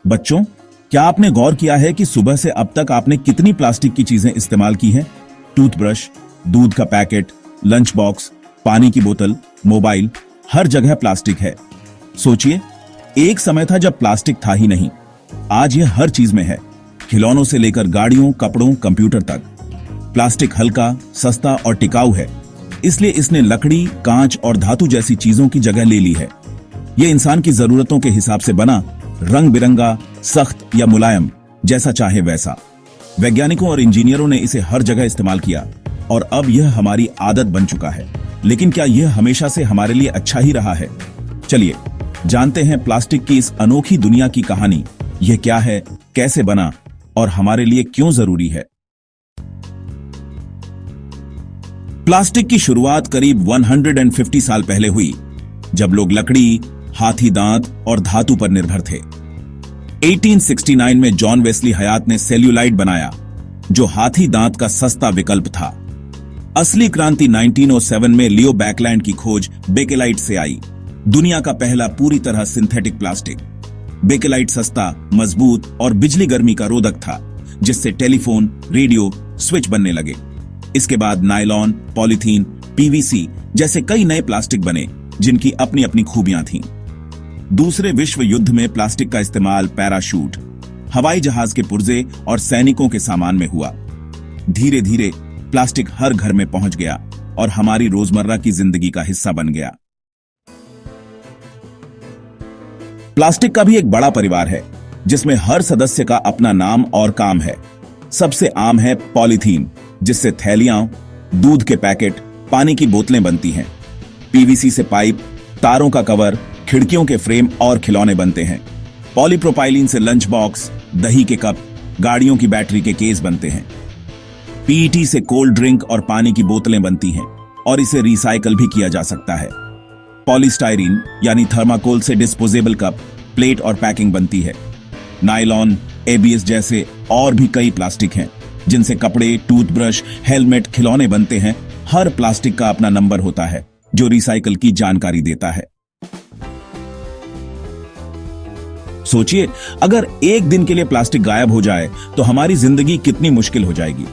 बच्चों, क्या आपने गौर किया है कि सुबह से अब तक आपने कितनी प्लास्टिक की चीजें इस्तेमाल की हैं? टूथब्रश, दूध का पैकेट, लंच बॉक्स, पानी की बोतल, मोबाइल, हर जगह प्लास्टिक है। सोचिए, एक समय था जब प्लास्टिक था ही नहीं। आज यह हर चीज में है, खिलौनों से लेकर गाड़ियों, कपड़ों, कंप्यूटर तक। प्लास्टिक हल्का, सस्ता और टिकाऊ है, इसलिए इसने लकड़ी, कांच और धातु जैसी चीजों की जगह ले ली है। यह इंसान की जरूरतों के हिसाब से बना, रंग बिरंगा, सख्त या मुलायम, जैसा चाहे वैसा। वैज्ञानिकों और इंजीनियरों ने इसे हर जगह इस्तेमाल किया और अब यह हमारी आदत बन चुका है। लेकिन क्या यह हमेशा से हमारे लिए अच्छा ही रहा है? चलिए जानते हैं प्लास्टिक की इस अनोखी दुनिया की कहानी। यह क्या है, कैसे बना और हमारे लिए क्यों जरूरी है। प्लास्टिक की शुरुआत करीब 150 साल पहले हुई, जब लोग लकड़ी, हाथी दांत और धातु पर निर्भर थे। 1869 में जॉन वेस्ली हयात ने सेल्यूलाइड बनाया, जो हाथी दांत का सस्ता विकल्प था। असली क्रांति 1907 में लियो बैकलैंड की खोज बेकेलाइट से आई, दुनिया का पहला पूरी तरह सिंथेटिक प्लास्टिक। बेकेलाइट सस्ता, मजबूत और बिजली गर्मी का रोधक था, जिससे टेलीफोन, रेडियो, स्विच बनने लगे। इसके बाद नायलॉन, पॉलीथीन, पीवीसी जैसे कई नए प्लास्टिक बने, जिनकी अपनी अपनी खूबियां थीं। दूसरे विश्व युद्ध में प्लास्टिक का इस्तेमाल पैराशूट, हवाई जहाज के पुर्जे और सैनिकों के सामान में हुआ। धीरे धीरे प्लास्टिक हर घर में पहुंच गया और हमारी रोजमर्रा की जिंदगी का हिस्सा बन गया। प्लास्टिक का भी एक बड़ा परिवार है, जिसमें हर सदस्य का अपना नाम और काम है। सबसे आम है पॉलीथीन, जिससे थैलियां, दूध के पैकेट, पानी की बोतलें बनती हैं। पीवीसी से पाइप, तारों का कवर, खिड़कियों के फ्रेम और खिलौने बनते हैं। पॉलीप्रोपाइलीन से लंच बॉक्स, दही के कप, गाड़ियों की बैटरी के केस बनते हैं। पीईटी से कोल्ड ड्रिंक और पानी की बोतलें बनती हैं और इसे रिसाइकल भी किया जा सकता है। पॉलीस्टाइरीन यानी थर्माकोल से डिस्पोजेबल कप, प्लेट और पैकिंग बनती है। नायलॉन, एबीएस जैसे और भी कई प्लास्टिक हैं, जिनसे कपड़े, टूथब्रश, हेलमेट, खिलौने बनते हैं। हर प्लास्टिक का अपना नंबर होता है, जो रिसाइकल की जानकारी देता है। सोचिए, अगर एक दिन के लिए प्लास्टिक गायब हो जाए तो हमारी जिंदगी कितनी मुश्किल हो जाएगी।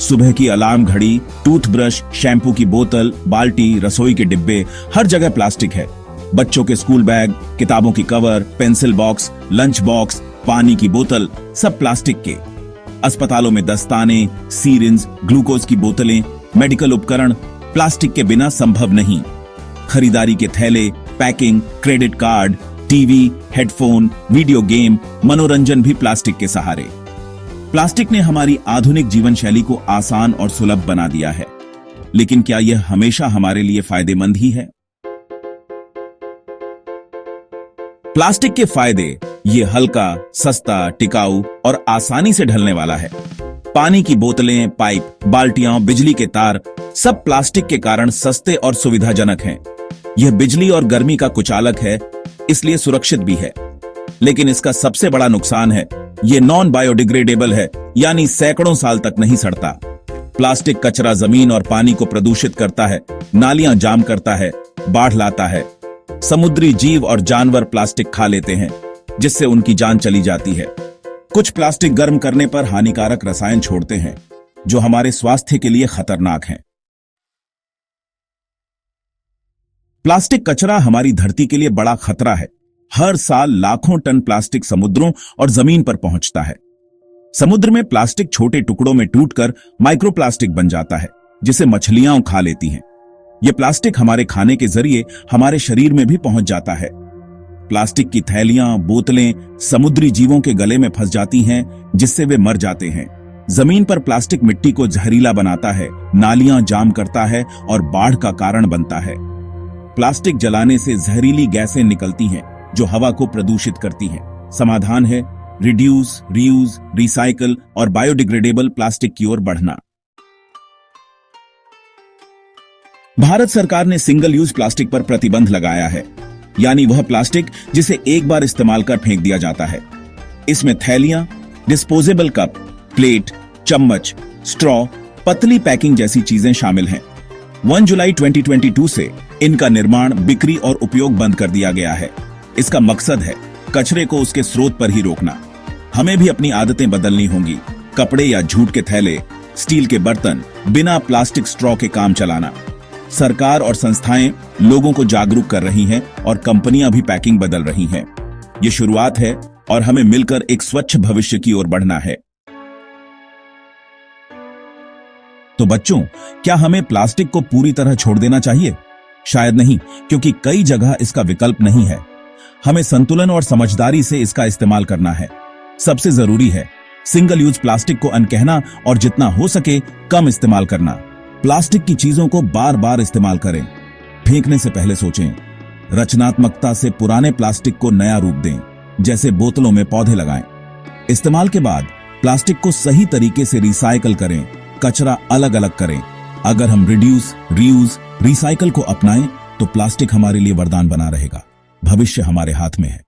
सुबह की अलार्म घड़ी, टूथब्रश, शैम्पू की बोतल, बाल्टी, रसोई के डिब्बे, हर जगह प्लास्टिक है। बच्चों के स्कूल बैग, किताबों की cover, pencil box, lunch box, पानी की बोतल, सब प्लास्टिक के। अस्पतालों में दस्ताने, सीरिंज, ग्लूकोज की बोतलें, मेडिकल उपकरण प्लास्टिक के बिना संभव नहीं। खरीदारी के थैले, packing, credit card, TV, headphone, video game, मनोरंजन भी प्लास्टिक के सहारे। प्लास्टिक ने हमारी आधुनिक जीवन शैली को आसान और सुलभ बना दिया है, लेकिन क्या यह हमेशा हमारे लिए फायदेमंद ही है? प्लास्टिक के फायदे: ये हल्का, सस्ता, टिकाऊ और आसानी से ढलने वाला है। पानी की बोतलें, पाइप, बाल्टियां, बिजली के तार, सब प्लास्टिक के कारण सस्ते और सुविधाजनक हैं। यह बिजली और गर्मी का कुचालक है, इसलिए सुरक्षित भी है। लेकिन इसका सबसे बड़ा नुकसान है, यह नॉन बायोडिग्रेडेबल है, यानी सैकड़ों साल तक नहीं सड़ता। प्लास्टिक कचरा जमीन और पानी को प्रदूषित करता है, नालियां जाम करता है, बाढ़ लाता है। समुद्री जीव और जानवर प्लास्टिक खा लेते हैं, जिससे उनकी जान चली जाती है। कुछ प्लास्टिक गर्म करने पर हानिकारक रसायन छोड़ते हैं, जो हमारे स्वास्थ्य के लिए खतरनाक हैं। प्लास्टिक कचरा हमारी धरती के लिए बड़ा खतरा है। हर साल लाखों टन प्लास्टिक समुद्रों और जमीन पर पहुंचता है। समुद्र में प्लास्टिक छोटे टुकड़ों में टूटकर माइक्रोप्लास्टिक बन जाता है, जिसे मछलियां खा लेती हैं। यह प्लास्टिक हमारे खाने के जरिए हमारे शरीर में भी पहुंच जाता है। प्लास्टिक की थैलियां, बोतलें समुद्री जीवों के गले में फंस जाती हैं, जिससे वे मर जाते हैं। जमीन पर प्लास्टिक मिट्टी को जहरीला बनाता है, नालियां जाम करता है और बाढ़ का कारण बनता है। प्लास्टिक जलाने से जहरीली गैसें निकलती हैं, जो हवा को प्रदूषित करती हैं। समाधान है रिड्यूस, रीयूज, रिसाइकल और बायोडिग्रेडेबल प्लास्टिक की ओर बढ़ना। भारत सरकार ने सिंगल यूज प्लास्टिक पर प्रतिबंध लगाया है, यानी वह प्लास्टिक जिसे एक बार इस्तेमाल कर फेंक दिया जाता है। इसमें थैलियां, डिस्पोजेबल कप, प्लेट, चम्मच, स्ट्रॉ, पतली पैकिंग जैसी चीजें शामिल हैं। 1 जुलाई 2022 से इनका निर्माण, बिक्री और उपयोग बंद कर दिया गया है। इसका मकसद है कचरे को उसके स्रोत पर ही रोकना। हमें भी अपनी आदतें बदलनी होंगी। कपड़े या जूट के थैले, स्टील के बर्तन, बिना प्लास्टिक स्ट्रॉ के काम चलाना। सरकार और संस्थाएं लोगों को जागरूक कर रही हैं और कंपनियां भी पैकिंग बदल रही हैं। ये शुरुआत है और हमें मिलकर एक स्वच्छ भविष्य की ओर बढ़ना है। तो बच्चों, क्या हमें प्लास्टिक को पूरी तरह छोड़ देना चाहिए? शायद नहीं, क्योंकि कई जगह इसका विकल्प नहीं है। हमें संतुलन और समझदारी से इसका इस्तेमाल करना है। सबसे जरूरी है सिंगल यूज प्लास्टिक को अनकहना और जितना हो सके कम इस्तेमाल करना। प्लास्टिक की चीजों को बार बार इस्तेमाल करें। फेंकने से पहले सोचें। रचनात्मकता से पुराने प्लास्टिक को नया रूप दें, जैसे बोतलों में पौधे लगाएं। इस्तेमाल के बाद प्लास्टिक को सही तरीके से रिसाइकल करें, कचरा अलग अलग करें। अगर हम रिड्यूस, रीयूज, रिसाइकल को अपनाएं तो प्लास्टिक हमारे लिए वरदान बना रहेगा। भविष्य हमारे हाथ में है।